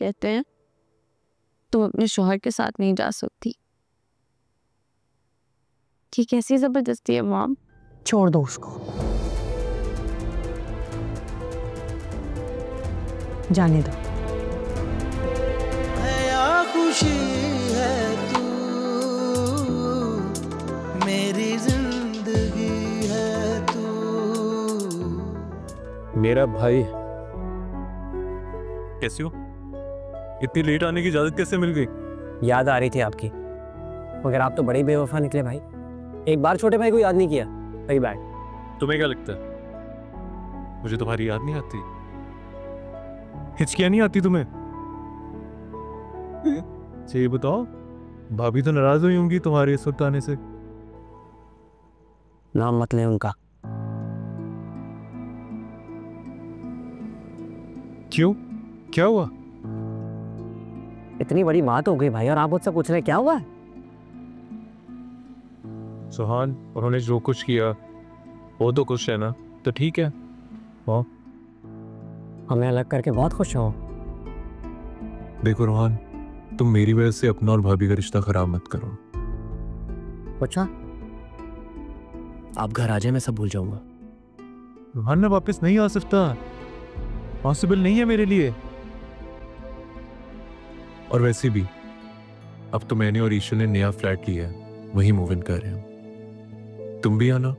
कहते हैं तुम अपने शौहर के साथ नहीं जा सकती। ये कैसी जबरदस्ती है मॉम? छोड़ दो उसको, जाने दो। खुशी है तू मेरी जिंदगी है तू। मेरा भाई, कैसी हो? इतनी लेट आने की इजाजत कैसे मिल गई? याद आ रही थी आपकी, मगर आप तो बड़े ही बेवफा निकले भाई। एक बार छोटे भाई को याद नहीं किया। सही बैड। तुम्हें क्या लगता है मुझे तुम्हारी याद नहीं आती? हिचकियां नहीं आती तुम्हें? अच्छा ये बताओ, भाभी तो नाराज हुई होंगी तुम्हारे इस वक्त आने से। नाम मत लें उनका। क्यों, क्या हुआ? इतनी बड़ी बात हो गई भाई और आप मुझसे पूछ रहे क्या हुआ? सुहान, उन्होंने जो कुछ किया वो तो खुश है ना, तो ठीक है। हाँ, हमें अलग करके बहुत खुश हो। देखो रोहान, तुम मेरी वजह से अपना और भाभी का रिश्ता खराब मत करो। अच्छा, आप घर आ जाए, मैं सब भूल जाऊंगा। रोहान, मैं वापस नहीं आ सकता, पॉसिबल नहीं है मेरे लिए। और वैसे भी अब तो मैंने और ईशा ने नया फ्लैट लिया है, वहीं मूव इन कर रहे हैं। तुम भी आना,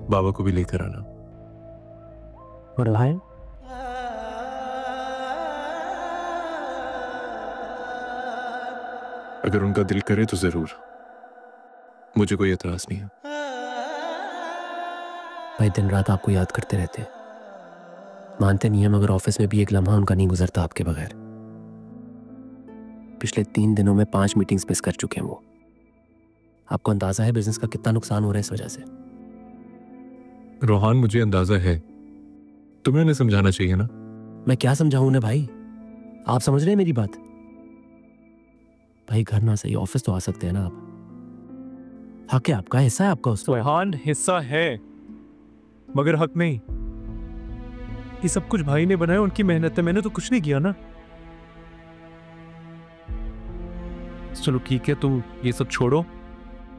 बाबा को भी लेकर आना। और लाए अगर उनका दिल करे तो जरूर, मुझे कोई एतराज नहीं है। भाई दिन रात आपको याद करते रहते हैं, मानते नहीं है, मगर ऑफिस में भी एक लम्हा उनका नहीं गुजरता आपके बगैर। पिछले 3 दिनों में 5 मीटिंग्स मिस कर चुके हैं वो। आपको अंदाजा है बिजनेस का कितना नुकसान हो रहा है इस वजह से? रोहान, मुझे अंदाजा है, तुम्हें उन्हें समझाना चाहिए ना। मैं क्या समझाऊं उन्हें भाई? आप समझ रहे हैं मेरी बात? भाई घर ना सही, ऑफिस तो आ सकते हैं ना आप। हक है आपका, हिस्सा है आपका उसमें। रोहान, हिस्सा है मगर हक नहीं। ये सब कुछ भाई ने बनाया, उनकी मेहनत है, मैंने तो कुछ नहीं किया ना। चलो ठीक है, तुम ये सब छोड़ो।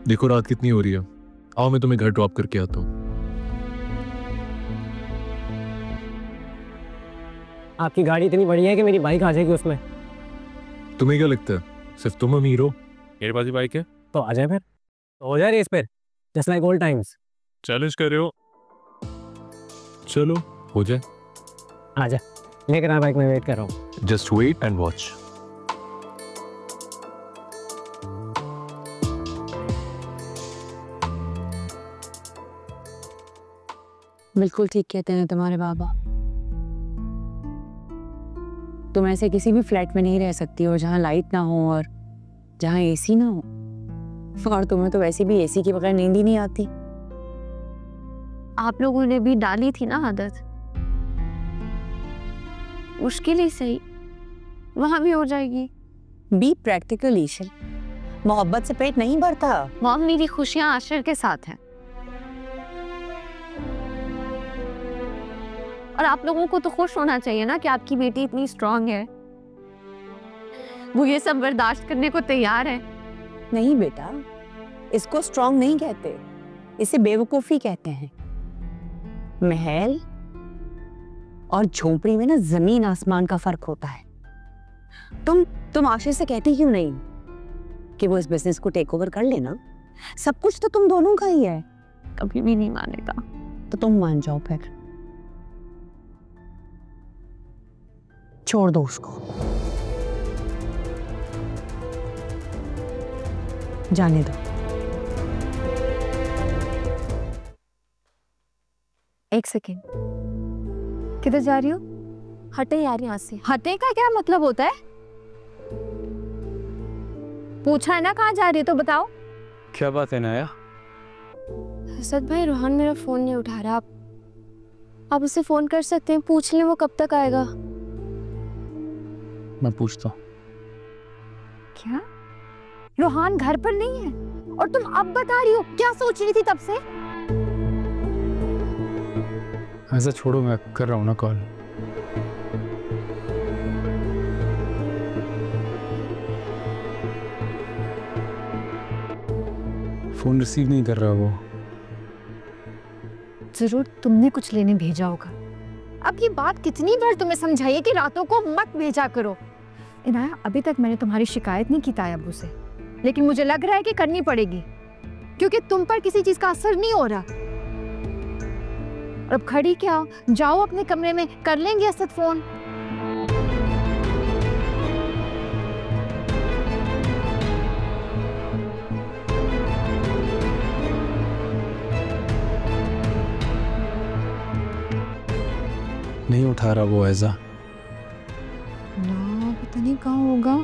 देखो रात कितनी हो रही है, आओ मैं तुम्हें घर ड्रॉप करके आता हूँ। आपकी गाड़ी इतनी बड़ी है कि मेरी बाइक आ जाएगी उसमें। तुम्हें क्या लगता है सिर्फ तुम अमीर हो? मेरे पास ही बाइक है। तो आ जाए फिर, तो हो जाए रेस पर, just like old times. Challenge कर रहे हो? चलो हो जाए। आ जा, लेकर आ बाइक में, वेट कर रहा हूँ। Just wait and watch. बिल्कुल ठीक कहते हैं तुम्हारे बाबा। तुम ऐसे किसी भी फ्लैट में नहीं रह सकती हो जहाँ लाइट ना हो और जहाँ एसी ना हो। और तुम्हें तो वैसे भी एसी के बगैर नींद ही नहीं आती। आप लोगों ने भी डाली थी ना आदत, मुश्किल ही सही, वहां भी हो जाएगी। बी प्रैक्टिकल ईशा, मोहब्बत से पेट नहीं भरता। मॉम, मेरी खुशियां आशिर के साथ हैं और आप लोगों को तो खुश होना चाहिए ना कि आपकी बेटी इतनी स्ट्रांग है, वो ये सब बर्दाश्त करने को तैयार है। नहीं बेटा, इसको स्ट्रांग नहीं कहते, इसे बेवकूफी कहते हैं। महल और झोपड़ी में ना जमीन आसमान का फर्क होता है। तुम आशिर से कहती क्यों नहीं कि वो इस बिजनेस को टेक ओवर कर लेना? सब कुछ तो तुम दोनों का ही है। कभी भी नहीं मानेगा। तो तुम मान जाओ फिर, छोड़ दो उसको, जाने दो। एक सेकेंड, किधर जा रही हो? हटे यार यहाँ से। हटे का क्या मतलब होता है? पूछा है ना कहाँ जा रही हो तो बताओ। क्या बात है नाया? असद भाई, रोहन मेरा फोन नहीं उठा रहा। आप उसे फोन कर सकते हैं, पूछ लें वो कब तक आएगा। मैं पूछता हूँ। क्या रोहान घर पर नहीं है और तुम अब बता रही हो? क्या सोच रही थी तब से? ऐसा छोड़ो, मैं कर रहा हूँ ना कॉल। फ़ोन रिसीव नहीं कर रहा वो। जरूर तुमने कुछ लेने भेजा होगा। अब ये बात कितनी बार तुम्हें समझाइए कि रातों को मत भेजा करो। इनाया, अभी तक मैंने तुम्हारी शिकायत नहीं की ताया अब्बू से, लेकिन मुझे लग रहा है कि करनी पड़ेगी, क्योंकि तुम पर किसी चीज का असर नहीं हो रहा। और अब खड़ी क्या हो, जाओ अपने कमरे में, कर लेंगे असद फोन। नहीं उठा रहा वो ऐसा। ना पता नहीं कहाँ होगा।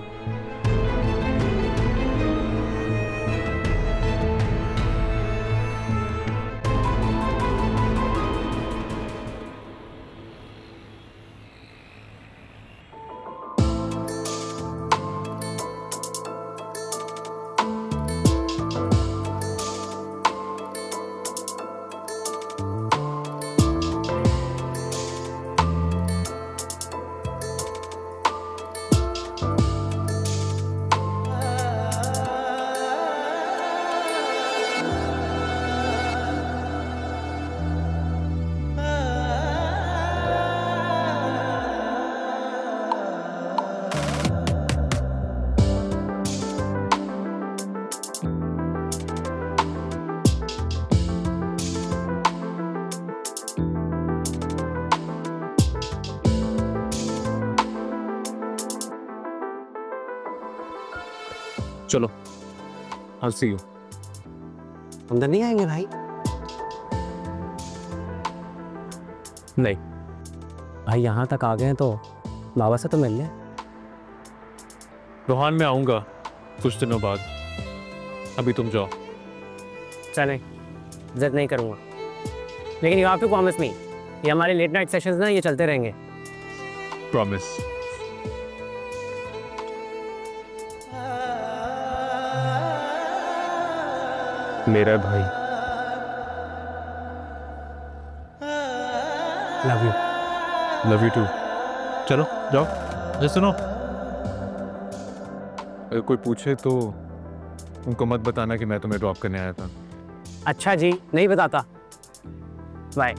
चलो, I'll see you. अंदर नहीं आएंगे भाई? नहीं। भाई यहाँ तक आ गए हैं तो बाबा से तो मिल ले। रोहान, मैं आऊँगा कुछ दिनों बाद। अभी तुम जाओ। चलें, जिद नहीं करूँगा, लेकिन you have to promise me, ये हमारे लेट नाइट सेशंस ना ये चलते रहेंगे। प्रॉमिस। मेरा भाई। Love you. Love you too. चलो जाओ। ये सुनो, अगर कोई पूछे तो उनको मत बताना कि मैं तुम्हें ड्रॉप करने आया था। अच्छा जी, नहीं बताता। बाय।